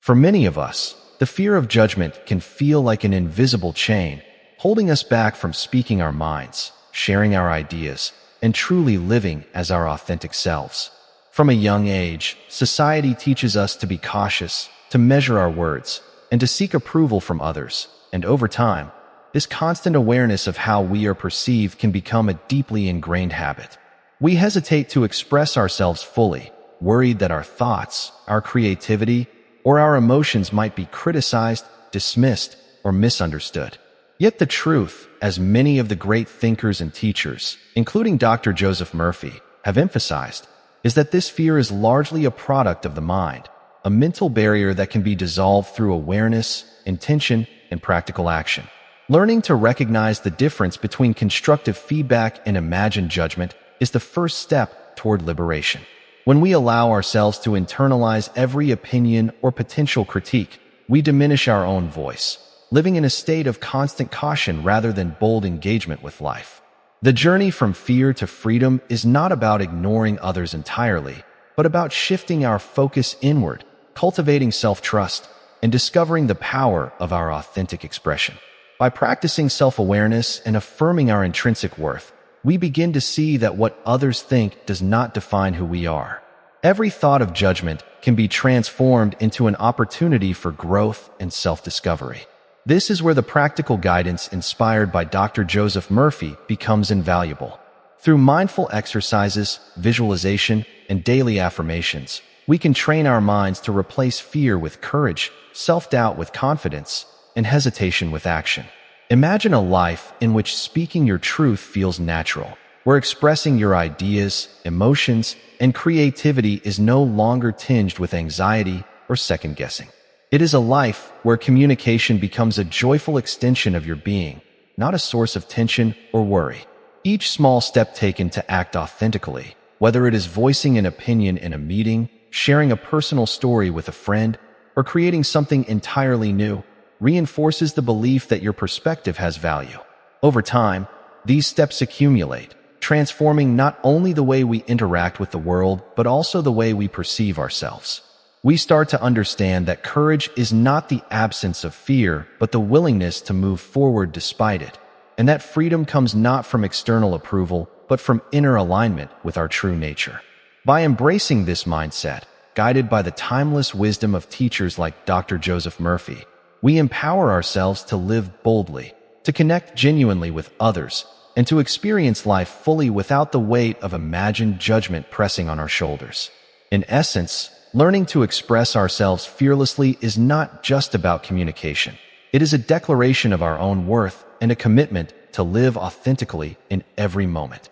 For many of us, the fear of judgment can feel like an invisible chain, holding us back from speaking our minds, sharing our ideas, and truly living as our authentic selves. From a young age, society teaches us to be cautious, to measure our words, and to seek approval from others. And over time, this constant awareness of how we are perceived can become a deeply ingrained habit. We hesitate to express ourselves fully, worried that our thoughts, our creativity, or our emotions might be criticized, dismissed, or misunderstood. Yet the truth, as many of the great thinkers and teachers, including Dr. Joseph Murphy, have emphasized, is that this fear is largely a product of the mind, a mental barrier that can be dissolved through awareness, intention, and practical action. Learning to recognize the difference between constructive feedback and imagined judgment is the first step toward liberation. When we allow ourselves to internalize every opinion or potential critique, we diminish our own voice, living in a state of constant caution rather than bold engagement with life. The journey from fear to freedom is not about ignoring others entirely, but about shifting our focus inward, cultivating self-trust, and discovering the power of our authentic expression. By practicing self-awareness and affirming our intrinsic worth, we begin to see that what others think does not define who we are. Every thought of judgment can be transformed into an opportunity for growth and self-discovery. This is where the practical guidance inspired by Dr. Joseph Murphy becomes invaluable. Through mindful exercises, visualization, and daily affirmations, we can train our minds to replace fear with courage, self-doubt with confidence, and hesitation with action. Imagine a life in which speaking your truth feels natural, where expressing your ideas, emotions, and creativity is no longer tinged with anxiety or second-guessing. It is a life where communication becomes a joyful extension of your being, not a source of tension or worry. Each small step taken to act authentically, whether it is voicing an opinion in a meeting, sharing a personal story with a friend, or creating something entirely new, reinforces the belief that your perspective has value. Over time, these steps accumulate, transforming not only the way we interact with the world, but also the way we perceive ourselves. We start to understand that courage is not the absence of fear, but the willingness to move forward despite it, and that freedom comes not from external approval, but from inner alignment with our true nature. By embracing this mindset, guided by the timeless wisdom of teachers like Dr. Joseph Murphy, we empower ourselves to live boldly, to connect genuinely with others, and to experience life fully without the weight of imagined judgment pressing on our shoulders. In essence, learning to express ourselves fearlessly is not just about communication. It is a declaration of our own worth and a commitment to live authentically in every moment.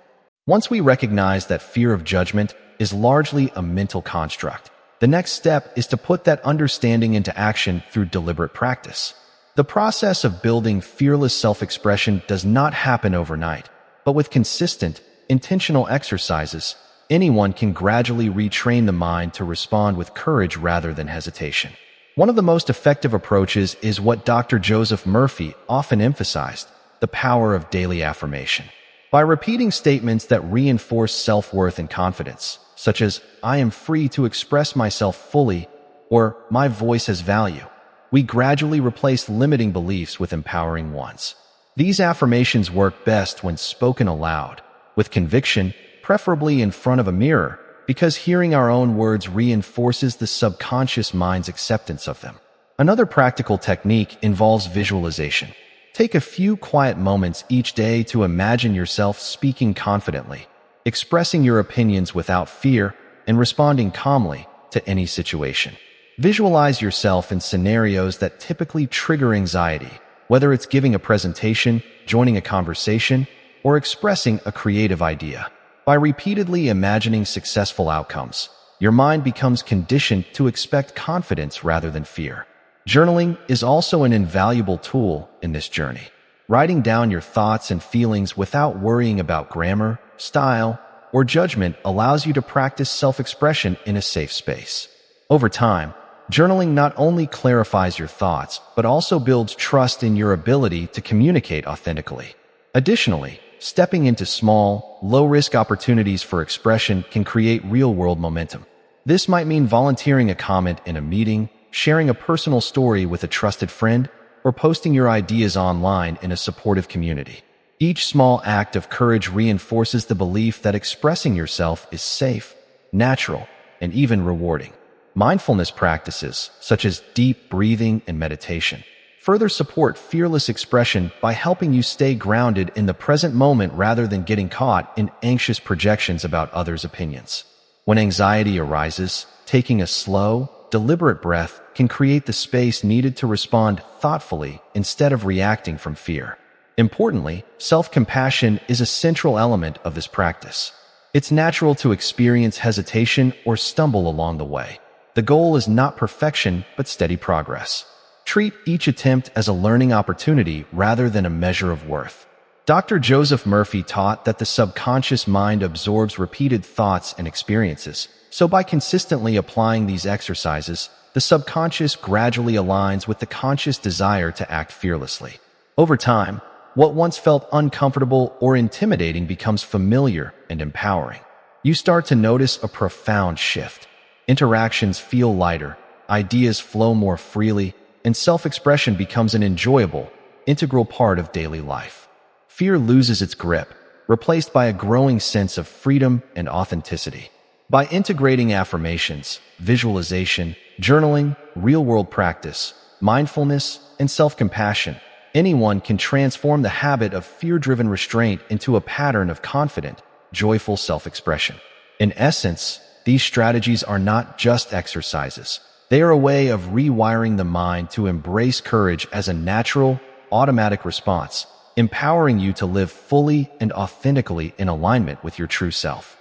Once we recognize that fear of judgment is largely a mental construct, the next step is to put that understanding into action through deliberate practice. The process of building fearless self-expression does not happen overnight, but with consistent, intentional exercises, anyone can gradually retrain the mind to respond with courage rather than hesitation. One of the most effective approaches is what Dr. Joseph Murphy often emphasized: the power of daily affirmation. By repeating statements that reinforce self-worth and confidence, such as, "I am free to express myself fully," or "My voice has value," we gradually replace limiting beliefs with empowering ones. These affirmations work best when spoken aloud, with conviction, preferably in front of a mirror, because hearing our own words reinforces the subconscious mind's acceptance of them. Another practical technique involves visualization. Take a few quiet moments each day to imagine yourself speaking confidently, expressing your opinions without fear, and responding calmly to any situation. Visualize yourself in scenarios that typically trigger anxiety, whether it's giving a presentation, joining a conversation, or expressing a creative idea. By repeatedly imagining successful outcomes, your mind becomes conditioned to expect confidence rather than fear. Journaling is also an invaluable tool in this journey. Writing down your thoughts and feelings without worrying about grammar, style, or judgment allows you to practice self-expression in a safe space. Over time, journaling not only clarifies your thoughts, but also builds trust in your ability to communicate authentically. Additionally, stepping into small, low-risk opportunities for expression can create real-world momentum. This might mean volunteering a comment in a meeting, sharing a personal story with a trusted friend, or posting your ideas online in a supportive community. Each small act of courage reinforces the belief that expressing yourself is safe, natural, and even rewarding. Mindfulness practices, such as deep breathing and meditation, further support fearless expression by helping you stay grounded in the present moment rather than getting caught in anxious projections about others' opinions. When anxiety arises, taking a slow, deliberate breath can create the space needed to respond thoughtfully instead of reacting from fear. Importantly, self-compassion is a central element of this practice. It's natural to experience hesitation or stumble along the way. The goal is not perfection, but steady progress. Treat each attempt as a learning opportunity rather than a measure of worth. Dr. Joseph Murphy taught that the subconscious mind absorbs repeated thoughts and experiences, so by consistently applying these exercises, the subconscious gradually aligns with the conscious desire to act fearlessly. Over time, what once felt uncomfortable or intimidating becomes familiar and empowering. You start to notice a profound shift. Interactions feel lighter, ideas flow more freely, and self-expression becomes an enjoyable, integral part of daily life. Fear loses its grip, replaced by a growing sense of freedom and authenticity. By integrating affirmations, visualization, journaling, real-world practice, mindfulness, and self-compassion, anyone can transform the habit of fear-driven restraint into a pattern of confident, joyful self-expression. In essence, these strategies are not just exercises. They are a way of rewiring the mind to embrace courage as a natural, automatic response, empowering you to live fully and authentically in alignment with your true self.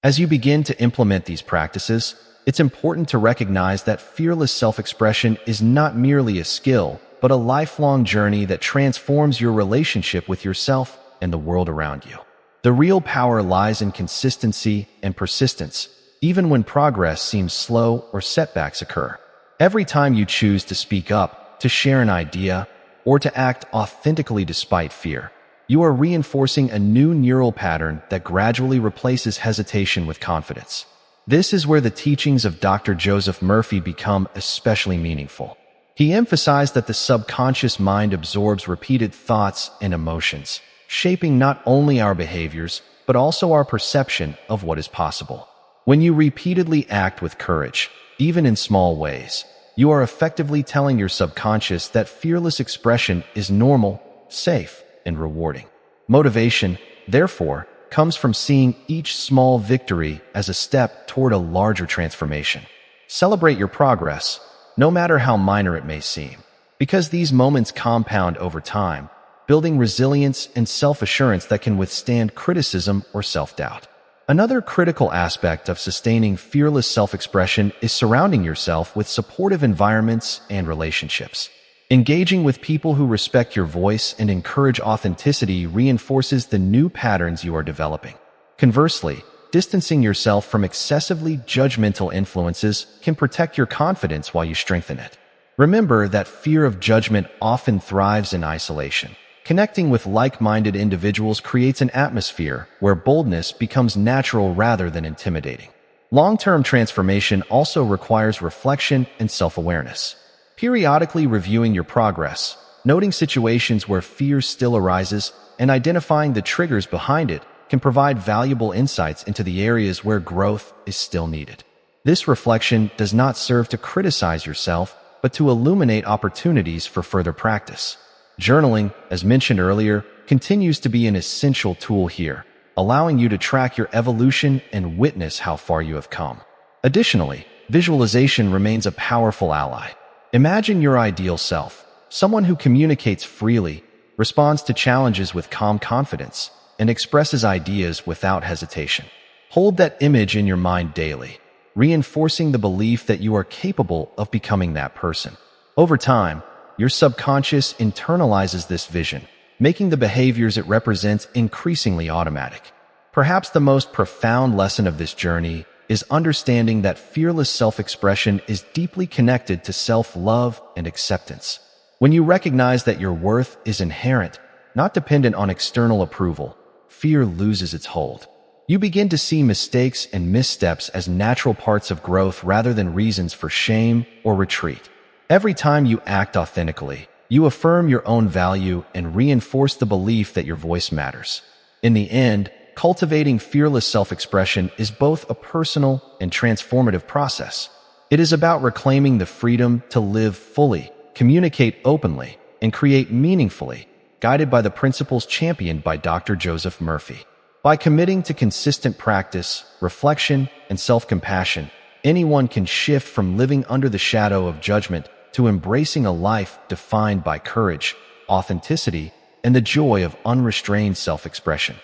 As you begin to implement these practices, it's important to recognize that fearless self-expression is not merely a skill, but a lifelong journey that transforms your relationship with yourself and the world around you. The real power lies in consistency and persistence, even when progress seems slow or setbacks occur. Every time you choose to speak up, to share an idea, or to act authentically despite fear, you are reinforcing a new neural pattern that gradually replaces hesitation with confidence. This is where the teachings of Dr. Joseph Murphy become especially meaningful. He emphasized that the subconscious mind absorbs repeated thoughts and emotions, shaping not only our behaviors, but also our perception of what is possible. When you repeatedly act with courage, even in small ways, you are effectively telling your subconscious that fearless expression is normal, safe, and rewarding. Motivation, therefore, comes from seeing each small victory as a step toward a larger transformation. Celebrate your progress, no matter how minor it may seem, because these moments compound over time, building resilience and self-assurance that can withstand criticism or self-doubt. Another critical aspect of sustaining fearless self-expression is surrounding yourself with supportive environments and relationships. Engaging with people who respect your voice and encourage authenticity reinforces the new patterns you are developing. Conversely, distancing yourself from excessively judgmental influences can protect your confidence while you strengthen it. Remember that fear of judgment often thrives in isolation. Connecting with like-minded individuals creates an atmosphere where boldness becomes natural rather than intimidating. Long-term transformation also requires reflection and self-awareness. Periodically reviewing your progress, noting situations where fear still arises, and identifying the triggers behind it can provide valuable insights into the areas where growth is still needed. This reflection does not serve to criticize yourself, but to illuminate opportunities for further practice. Journaling, as mentioned earlier, continues to be an essential tool here, allowing you to track your evolution and witness how far you have come. Additionally, visualization remains a powerful ally. Imagine your ideal self, someone who communicates freely, responds to challenges with calm confidence, and expresses ideas without hesitation. Hold that image in your mind daily, reinforcing the belief that you are capable of becoming that person. Over time, your subconscious internalizes this vision, making the behaviors it represents increasingly automatic. Perhaps the most profound lesson of this journey is understanding that fearless self-expression is deeply connected to self-love and acceptance. When you recognize that your worth is inherent, not dependent on external approval, fear loses its hold. You begin to see mistakes and missteps as natural parts of growth rather than reasons for shame or retreat. Every time you act authentically, you affirm your own value and reinforce the belief that your voice matters. In the end, cultivating fearless self-expression is both a personal and transformative process. It is about reclaiming the freedom to live fully, communicate openly, and create meaningfully, guided by the principles championed by Dr. Joseph Murphy. By committing to consistent practice, reflection, and self-compassion, anyone can shift from living under the shadow of judgment to embracing a life defined by courage, authenticity, and the joy of unrestrained self-expression.